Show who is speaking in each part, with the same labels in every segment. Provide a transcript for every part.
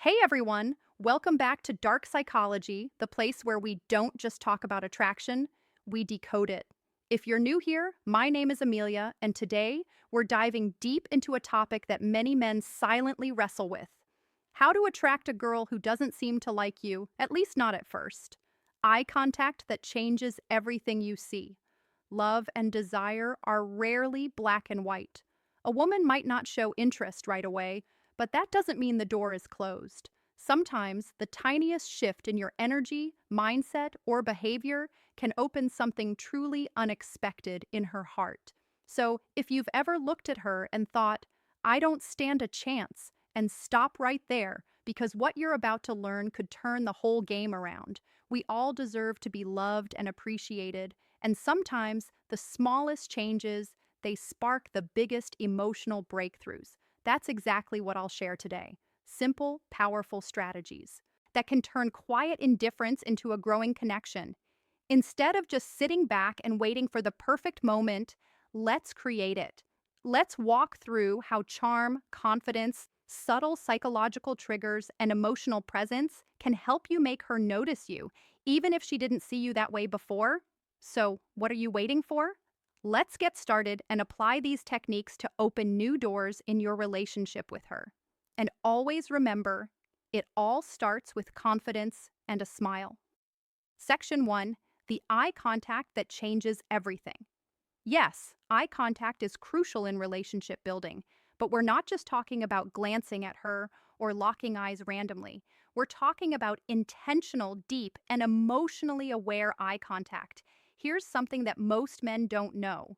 Speaker 1: Hey everyone, welcome back to Dark Psychology, the place where we don't just talk about attraction, we decode it. If you're new here, my name is Amelia, and today we're diving deep into a topic that many men silently wrestle with: how to attract a girl who doesn't seem to like you, at least not at first. Eye contact that changes everything you see. Love and desire are rarely black and white. A woman might not show interest right away, but that doesn't mean the door is closed. Sometimes the tiniest shift in your energy, mindset, or behavior can open something truly unexpected in her heart. So, if you've ever looked at her and thought, I don't stand a chance, and stop right there, because what you're about to learn could turn the whole game around. We all deserve to be loved and appreciated, and sometimes the smallest changes, they spark the biggest emotional breakthroughs. That's exactly what I'll share today. Simple, powerful strategies that can turn quiet indifference into a growing connection. Instead of just sitting back and waiting for the perfect moment, let's create it. Let's walk through how charm, confidence, subtle psychological triggers, and emotional presence can help you make her notice you, even if she didn't see you that way before. So, what are you waiting for? Let's get started and apply these techniques to open new doors in your relationship with her. And always remember, it all starts with confidence and a smile. Section 1: the eye contact that changes everything. Yes, eye contact is crucial in relationship building, but we're not just talking about glancing at her or locking eyes randomly. We're talking about intentional, deep, and emotionally aware eye contact. Here's something that most men don't know.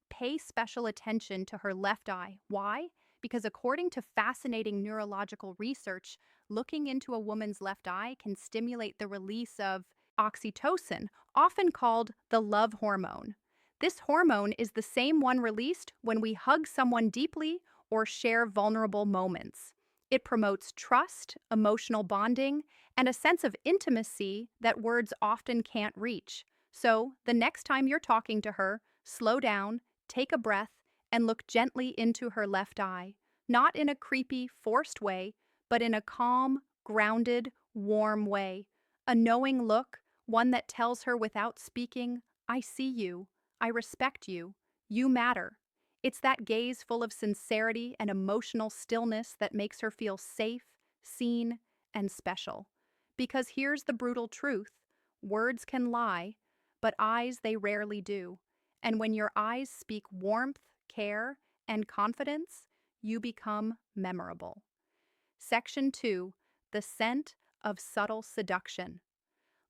Speaker 1: Pay special attention to her left eye. Why? Because according to fascinating neurological research, looking into a woman's left eye can stimulate the release of oxytocin, often called the love hormone. This hormone is the same one released when we hug someone deeply or share vulnerable moments. It promotes trust, emotional bonding, and a sense of intimacy that words often can't reach. So, the next time you're talking to her, slow down, take a breath, and look gently into her left eye. Not in a creepy, forced way, but in a calm, grounded, warm way. A knowing look, one that tells her without speaking, I see you. I respect you. You matter. It's that gaze full of sincerity and emotional stillness that makes her feel safe, seen, and special. Because here's the brutal truth: words can lie, but eyes they rarely do. And when your eyes speak warmth, care, and confidence, you become memorable. Section 2: the scent of subtle seduction.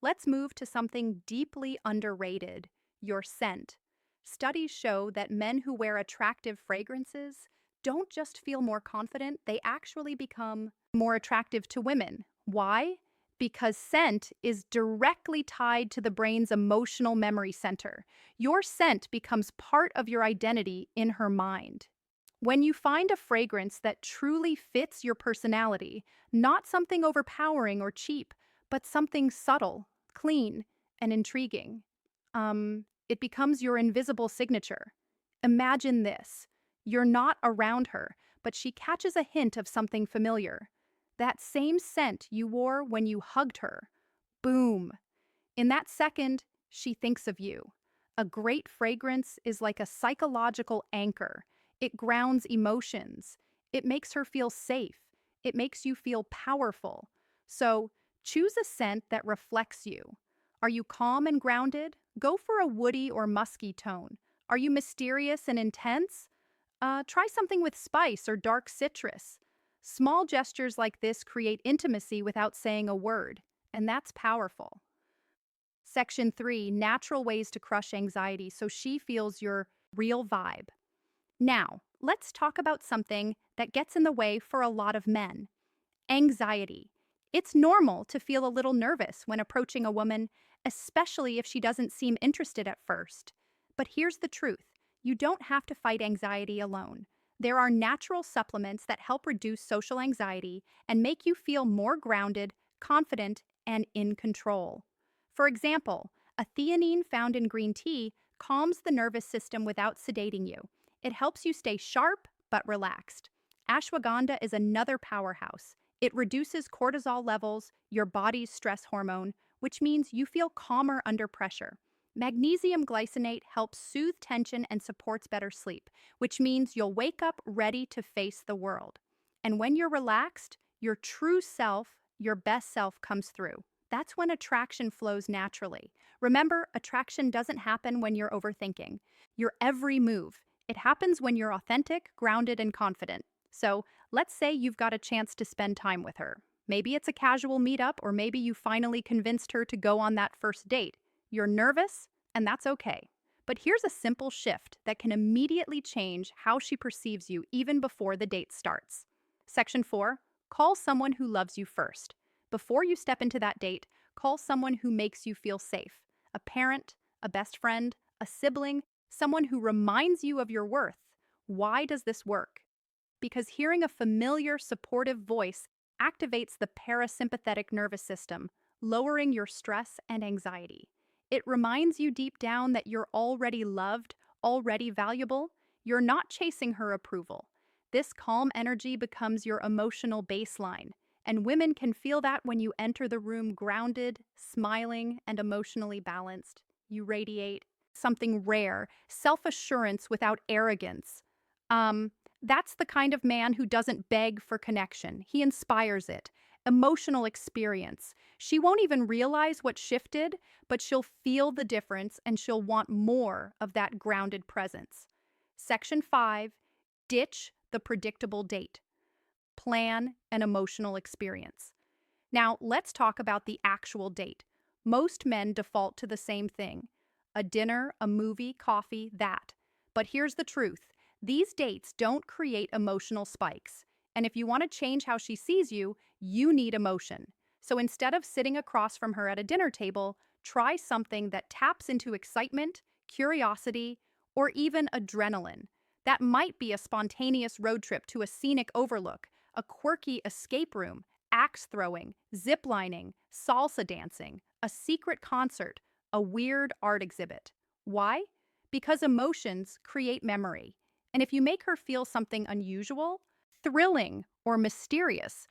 Speaker 1: Let's move to something deeply underrated: your scent. Studies show that men who wear attractive fragrances don't just feel more confident, they actually become more attractive to women. Why? Because scent is directly tied to the brain's emotional memory center. Your scent becomes part of your identity in her mind. When you find a fragrance that truly fits your personality, not something overpowering or cheap, but something subtle, clean, and intriguing, it becomes your invisible signature. Imagine this: you're not around her, but she catches a hint of something familiar. That same scent you wore when you hugged her. Boom! In that second, she thinks of you. A great fragrance is like a psychological anchor. It grounds emotions. It makes her feel safe. It makes you feel powerful. So, choose a scent that reflects you. Are you calm and grounded? Go for a woody or musky tone. Are you mysterious and intense? Try something with spice or dark citrus. Small gestures like this create intimacy without saying a word, and that's powerful. Section 3: natural ways to crush anxiety so she feels your real vibe. Now, let's talk about something that gets in the way for a lot of men: anxiety. It's normal to feel a little nervous when approaching a woman, especially if she doesn't seem interested at first. But here's the truth: you don't have to fight anxiety alone. There are natural supplements that help reduce social anxiety and make you feel more grounded, confident, and in control. For example, a theanine found in green tea calms the nervous system without sedating you. It helps you stay sharp but relaxed. Ashwagandha is another powerhouse. It reduces cortisol levels, your body's stress hormone, which means you feel calmer under pressure. Magnesium glycinate helps soothe tension and supports better sleep, which means you'll wake up ready to face the world. And when you're relaxed, your true self, your best self, comes through. That's when attraction flows naturally. Remember, attraction doesn't happen when you're overthinking. Your every move. It happens when you're authentic, grounded, and confident. So, let's say you've got a chance to spend time with her. Maybe it's a casual meetup, or maybe you finally convinced her to go on that first date. You're nervous, and that's okay. But here's a simple shift that can immediately change how she perceives you even before the date starts. Section 4. Call someone who loves you first. Before you step into that date, call someone who makes you feel safe. A parent, a best friend, a sibling, someone who reminds you of your worth. Why does this work? Because hearing a familiar, supportive voice activates the parasympathetic nervous system, lowering your stress and anxiety. It reminds you deep down that you're already loved, already valuable. You're not chasing her approval. This calm energy becomes your emotional baseline, and women can feel that when you enter the room grounded, smiling, and emotionally balanced. You radiate something rare, self-assurance without arrogance. That's the kind of man who doesn't beg for connection. He inspires it. Emotional experience. She won't even realize what shifted, but she'll feel the difference and she'll want more of that grounded presence. Section 5. Ditch the predictable date. Plan an emotional experience. Now, let's talk about the actual date. Most men default to the same thing: a dinner, a movie, coffee, that. But here's the truth: these dates don't create emotional spikes. And if you want to change how she sees you, you need emotion. So instead of sitting across from her at a dinner table, try something that taps into excitement, curiosity, or even adrenaline. That might be a spontaneous road trip to a scenic overlook, a quirky escape room, axe throwing, zip lining, salsa dancing, a secret concert, a weird art exhibit. Why? Because emotions create memory. And if you make her feel something unusual, thrilling, or mysterious,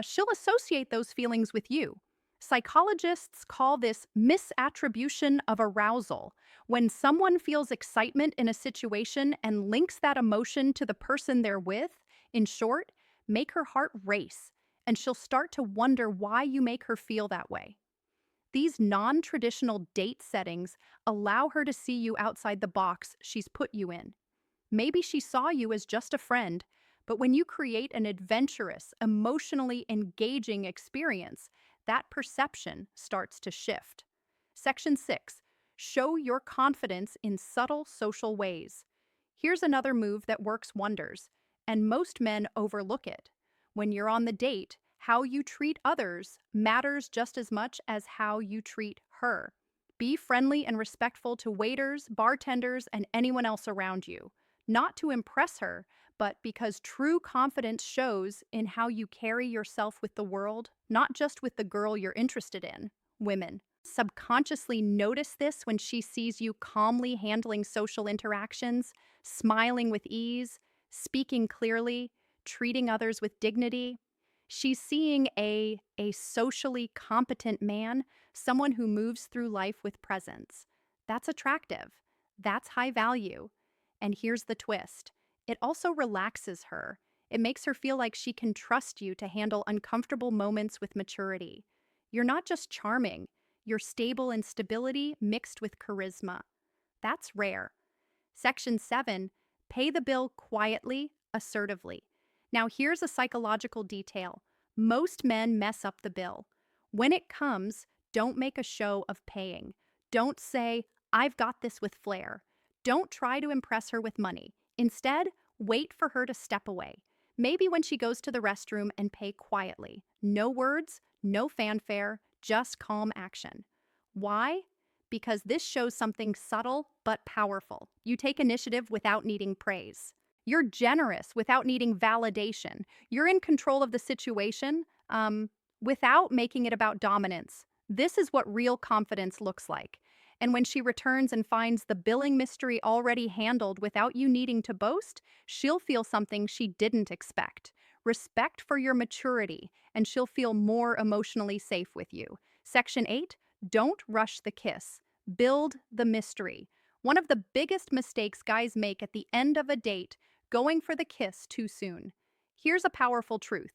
Speaker 1: she'll associate those feelings with you. Psychologists call this misattribution of arousal. When someone feels excitement in a situation and links that emotion to the person they're with, in short, make her heart race, and she'll start to wonder why you make her feel that way. These non-traditional date settings allow her to see you outside the box she's put you in. Maybe she saw you as just a friend, but when you create an adventurous, emotionally engaging experience, that perception starts to shift. Section 6. Show your confidence in subtle social ways. Here's another move that works wonders, and most men overlook it. When you're on the date, how you treat others matters just as much as how you treat her. Be friendly and respectful to waiters, bartenders, and anyone else around you. Not to impress her, but because true confidence shows in how you carry yourself with the world, not just with the girl you're interested in. Women subconsciously notice this when she sees you calmly handling social interactions, smiling with ease, speaking clearly, treating others with dignity. She's seeing a socially competent man, someone who moves through life with presence. That's attractive. That's high value. And here's the twist: it also relaxes her. It makes her feel like she can trust you to handle uncomfortable moments with maturity. You're not just charming, you're stable in stability mixed with charisma. That's rare. Section 7. Pay the bill quietly, assertively. Now, here's a psychological detail. Most men mess up the bill. When it comes, don't make a show of paying. Don't say, "I've got this," with flair. Don't try to impress her with money. Instead, wait for her to step away. Maybe when she goes to the restroom, and pay quietly. No words, no fanfare, just calm action. Why? Because this shows something subtle but powerful. You take initiative without needing praise. You're generous without needing validation. You're in control of the situation, without making it about dominance. This is what real confidence looks like. And when she returns and finds the billing mystery already handled without you needing to boast, she'll feel something she didn't expect: respect for your maturity, and she'll feel more emotionally safe with you. Section 8, don't rush the kiss. Build the mystery. One of the biggest mistakes guys make at the end of a date, going for the kiss too soon. Here's a powerful truth.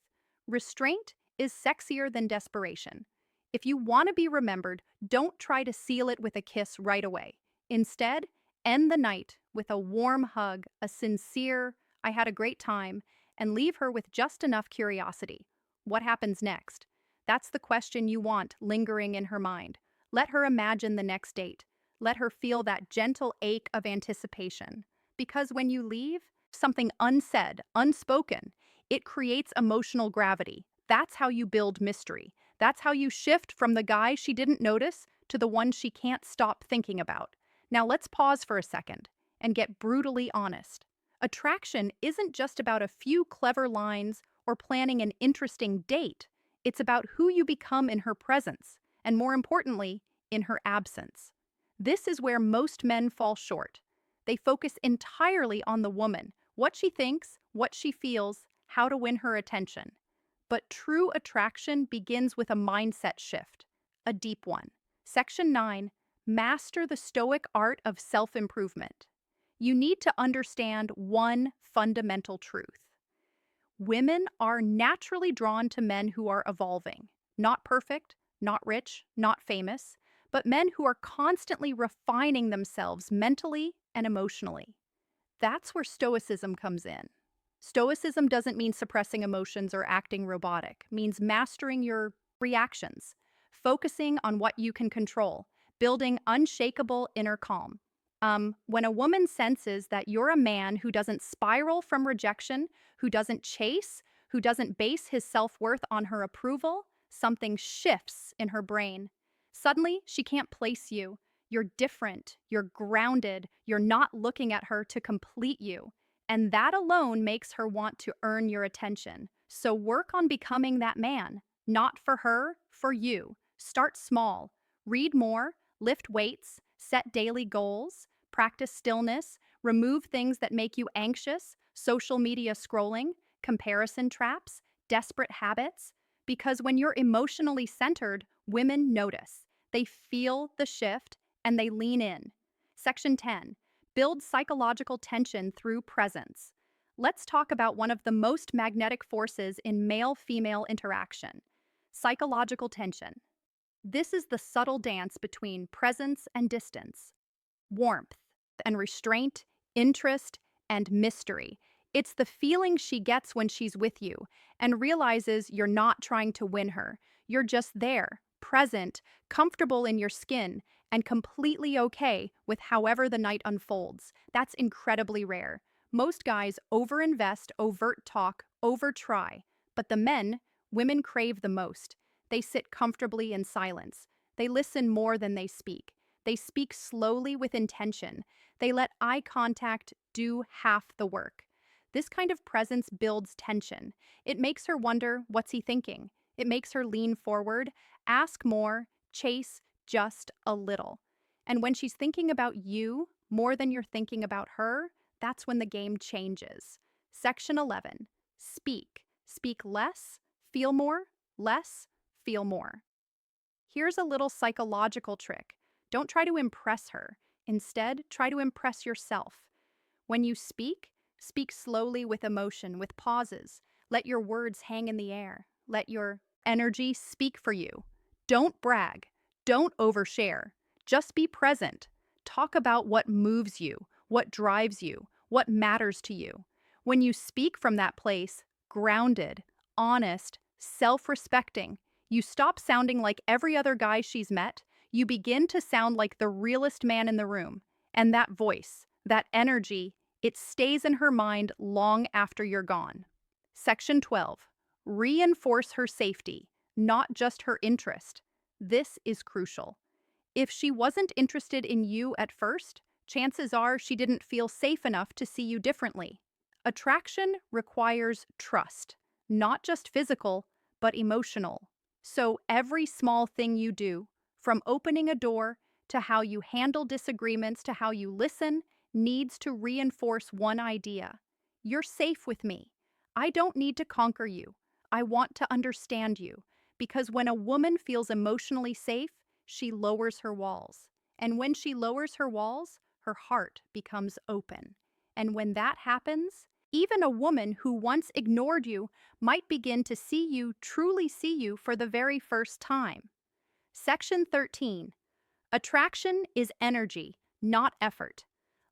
Speaker 1: Restraint is sexier than desperation. If you want to be remembered, don't try to seal it with a kiss right away. Instead, end the night with a warm hug, a sincere, I had a great time, and leave her with just enough curiosity. What happens next? That's the question you want lingering in her mind. Let her imagine the next date. Let her feel that gentle ache of anticipation. Because when you leave, something unsaid, unspoken, it creates emotional gravity. That's how you build mystery. That's how you shift from the guy she didn't notice to the one she can't stop thinking about. Now let's pause for a second and get brutally honest. Attraction isn't just about a few clever lines or planning an interesting date. It's about who you become in her presence, and more importantly, in her absence. This is where most men fall short. They focus entirely on the woman, what she thinks, what she feels, how to win her attention. But true attraction begins with a mindset shift, a deep one. Section 9, master the stoic art of self-improvement. You need to understand one fundamental truth. Women are naturally drawn to men who are evolving, not perfect, not rich, not famous, but men who are constantly refining themselves mentally and emotionally. That's where stoicism comes in. Stoicism doesn't mean suppressing emotions or acting robotic, it means mastering your reactions, focusing on what you can control, building unshakable inner calm. When a woman senses that you're a man who doesn't spiral from rejection, who doesn't chase, who doesn't base his self-worth on her approval, something shifts in her brain. Suddenly, she can't place you. You're different, you're grounded, you're not looking at her to complete you. And that alone makes her want to earn your attention. So work on becoming that man. Not for her, for you. Start small. Read more, lift weights, set daily goals, practice stillness, remove things that make you anxious, social media scrolling, comparison traps, desperate habits. Because when you're emotionally centered, women notice. They feel the shift and they lean in. Section 10. Build psychological tension through presence. Let's talk about one of the most magnetic forces in male-female interaction, psychological tension. This is the subtle dance between presence and distance, warmth and restraint, interest and mystery. It's the feeling she gets when she's with you and realizes you're not trying to win her. You're just there, present, comfortable in your skin, and completely okay with however the night unfolds. That's incredibly rare. Most guys overinvest, overt talk, over-try. But the men, women crave the most. They sit comfortably in silence. They listen more than they speak. They speak slowly with intention. They let eye contact do half the work. This kind of presence builds tension. It makes her wonder, what's he thinking? It makes her lean forward, ask more, chase just a little. And when she's thinking about you more than you're thinking about her, that's when the game changes. Section 11. Speak. Speak less, feel more, less, feel more. Here's a little psychological trick. Don't try to impress her. Instead, try to impress yourself. When you speak, speak slowly with emotion, with pauses. Let your words hang in the air. Let your energy speak for you. Don't brag. Don't overshare. Just be present. Talk about what moves you, what drives you, what matters to you. When you speak from that place, grounded, honest, self-respecting, you stop sounding like every other guy she's met. You begin to sound like the realest man in the room. And that voice, that energy, it stays in her mind long after you're gone. Section 12. Reinforce her safety, not just her interest. This is crucial. If she wasn't interested in you at first, chances are she didn't feel safe enough to see you differently. Attraction requires trust, not just physical, but emotional. So every small thing you do, from opening a door to how you handle disagreements to how you listen, needs to reinforce one idea. You're safe with me. I don't need to conquer you. I want to understand you. Because when a woman feels emotionally safe, she lowers her walls. And when she lowers her walls, her heart becomes open. And when that happens, even a woman who once ignored you might begin to truly see you for the very first time. Section 13. Attraction is energy, not effort.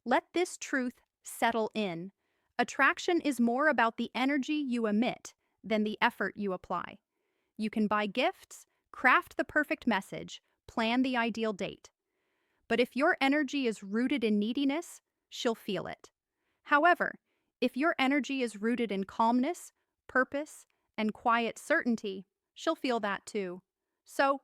Speaker 1: Let this truth settle in. Attraction is more about the energy you emit than the effort you apply. You can buy gifts, craft the perfect message, plan the ideal date. But if your energy is rooted in neediness, she'll feel it. However, if your energy is rooted in calmness, purpose, and quiet certainty, she'll feel that too. So,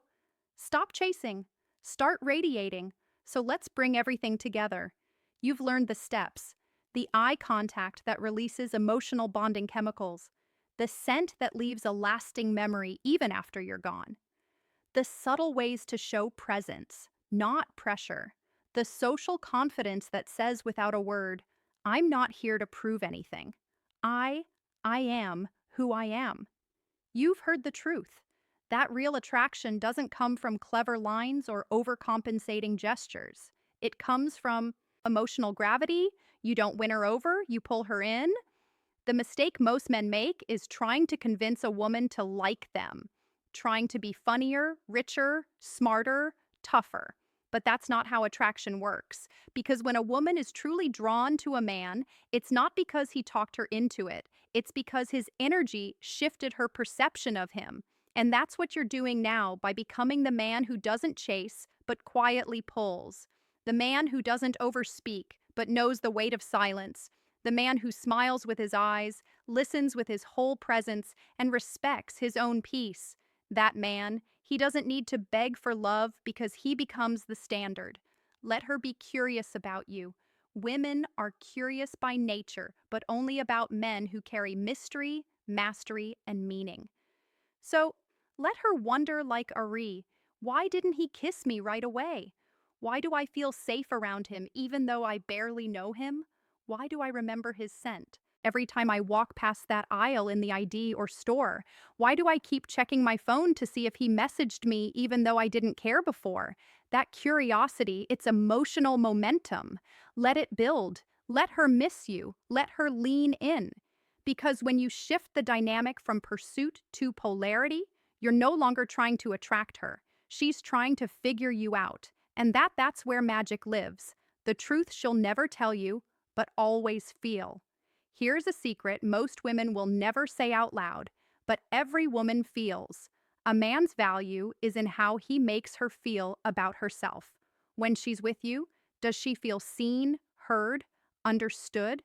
Speaker 1: stop chasing, start radiating. So let's bring everything together. You've learned the steps: the eye contact that releases emotional bonding chemicals, the scent that leaves a lasting memory even after you're gone, the subtle ways to show presence, not pressure, the social confidence that says without a word, I'm not here to prove anything. I, I am who I am. You've heard the truth. That real attraction doesn't come from clever lines or overcompensating gestures. It comes from emotional gravity. You don't win her over, you pull her in. The mistake most men make is trying to convince a woman to like them, trying to be funnier, richer, smarter, tougher. But that's not how attraction works. Because when a woman is truly drawn to a man, it's not because he talked her into it. It's because his energy shifted her perception of him. And that's what you're doing now by becoming the man who doesn't chase, but quietly pulls. The man who doesn't overspeak, but knows the weight of silence. The man who smiles with his eyes, listens with his whole presence, and respects his own peace. That man, he doesn't need to beg for love because he becomes the standard. Let her be curious about you. Women are curious by nature, but only about men who carry mystery, mastery, and meaning. So, let her wonder like Ari, why didn't he kiss me right away? Why do I feel safe around him even though I barely know him? Why do I remember his scent every time I walk past that aisle in the ID or store? Why do I keep checking my phone to see if he messaged me even though I didn't care before? That curiosity, it's emotional momentum. Let it build. Let her miss you. Let her lean in. Because when you shift the dynamic from pursuit to polarity, you're no longer trying to attract her. She's trying to figure you out. And that's where magic lives. The truth she'll never tell you, but always feel. Here's a secret most women will never say out loud, but every woman feels. A man's value is in how he makes her feel about herself. When she's with you, does she feel seen, heard, understood?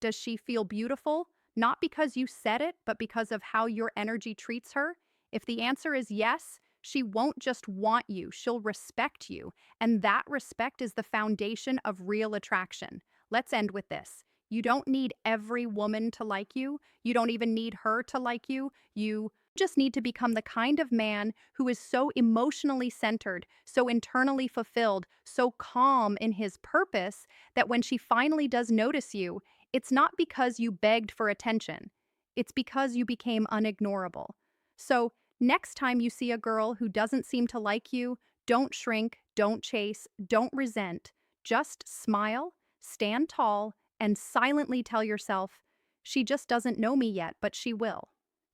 Speaker 1: Does she feel beautiful? Not because you said it, but because of how your energy treats her? If the answer is yes, she won't just want you, she'll respect you. And that respect is the foundation of real attraction. Let's end with this. You don't need every woman to like you. You don't even need her to like you. You just need to become the kind of man who is so emotionally centered, so internally fulfilled, so calm in his purpose that when she finally does notice you, it's not because you begged for attention. It's because you became unignorable. So, next time you see a girl who doesn't seem to like you, don't shrink, don't chase, don't resent. Just smile, stand tall, and silently tell yourself, she just doesn't know me yet, but she will.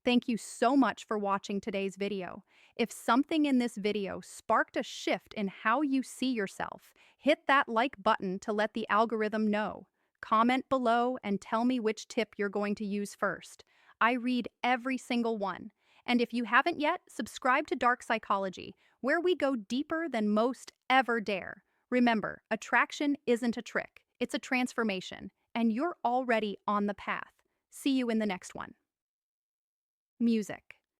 Speaker 1: Thank you so much for watching today's video. If something in this video sparked a shift in how you see yourself, hit that like button to let the algorithm know. Comment below and tell me which tip you're going to use first. I read every single one. And if you haven't yet, subscribe to Dark Psychology, where we go deeper than most ever dare. Remember, attraction isn't a trick, it's a transformation, and you're already on the path. See you in the next one. Music.